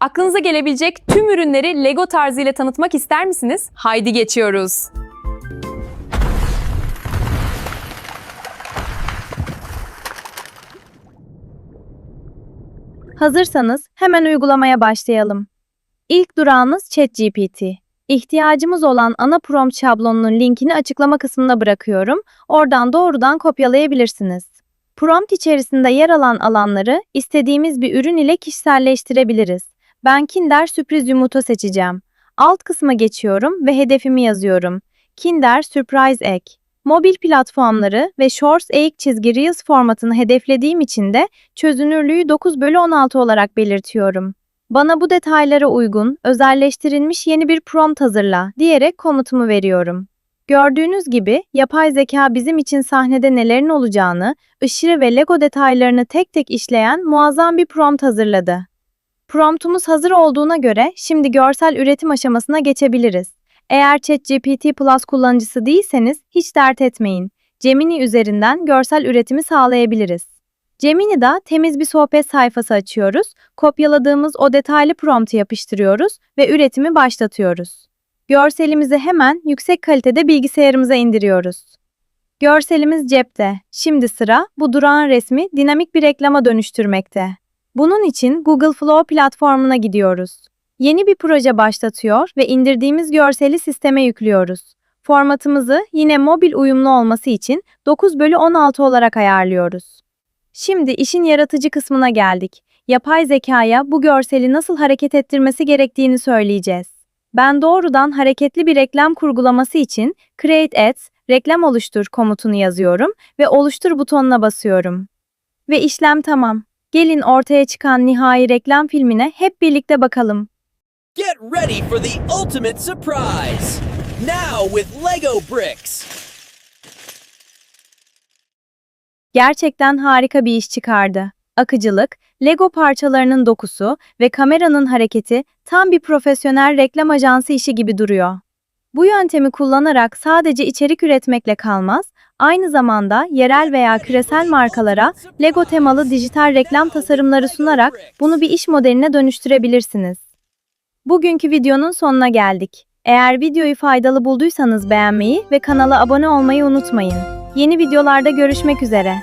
Aklınıza gelebilecek tüm ürünleri Lego tarzıyla tanıtmak ister misiniz? Haydi geçiyoruz. Hazırsanız hemen uygulamaya başlayalım. İlk durağımız ChatGPT. İhtiyacımız olan ana prompt şablonunun linkini açıklama kısmına bırakıyorum. Oradan doğrudan kopyalayabilirsiniz. Prompt içerisinde yer alan alanları istediğimiz bir ürün ile kişiselleştirebiliriz. Ben Kinder sürpriz yumurta seçeceğim. Alt kısma geçiyorum ve hedefimi yazıyorum. Kinder Surprise Egg. Mobil platformları ve Shorts çizgi Reels formatını hedeflediğim için de çözünürlüğü 9/16 olarak belirtiyorum. Bana bu detaylara uygun, özelleştirilmiş yeni bir prompt hazırla diyerek komutumu veriyorum. Gördüğünüz gibi yapay zeka bizim için sahnede nelerin olacağını, ışığı ve Lego detaylarını tek tek işleyen muazzam bir prompt hazırladı. Promptumuz hazır olduğuna göre şimdi görsel üretim aşamasına geçebiliriz. Eğer ChatGPT Plus kullanıcısı değilseniz hiç dert etmeyin. Gemini üzerinden görsel üretimi sağlayabiliriz. Gemini'de temiz bir sohbet sayfası açıyoruz, kopyaladığımız o detaylı promptu yapıştırıyoruz ve üretimi başlatıyoruz. Görselimizi hemen yüksek kalitede bilgisayarımıza indiriyoruz. Görselimiz cepte. Şimdi sıra bu durağan resmi dinamik bir reklama dönüştürmekte. Bunun için Google Flow platformuna gidiyoruz. Yeni bir proje başlatıyor ve indirdiğimiz görseli sisteme yüklüyoruz. Formatımızı yine mobil uyumlu olması için 9/16 olarak ayarlıyoruz. Şimdi işin yaratıcı kısmına geldik. Yapay zekaya bu görseli nasıl hareket ettirmesi gerektiğini söyleyeceğiz. Ben doğrudan hareketli bir reklam kurgulaması için Create Ads, reklam oluştur komutunu yazıyorum ve oluştur butonuna basıyorum. Ve işlem tamam. Gelin ortaya çıkan nihai reklam filmine hep birlikte bakalım. Get ready for the ultimate surprise! Now with Lego Bricks! Gerçekten harika bir iş çıkardı. Akıcılık, Lego parçalarının dokusu ve kameranın hareketi tam bir profesyonel reklam ajansı işi gibi duruyor. Bu yöntemi kullanarak sadece içerik üretmekle kalmaz, aynı zamanda yerel veya küresel markalara Lego temalı dijital reklam tasarımları sunarak bunu bir iş modeline dönüştürebilirsiniz. Bugünkü videonun sonuna geldik. Eğer videoyu faydalı bulduysanız beğenmeyi ve kanala abone olmayı unutmayın. Yeni videolarda görüşmek üzere.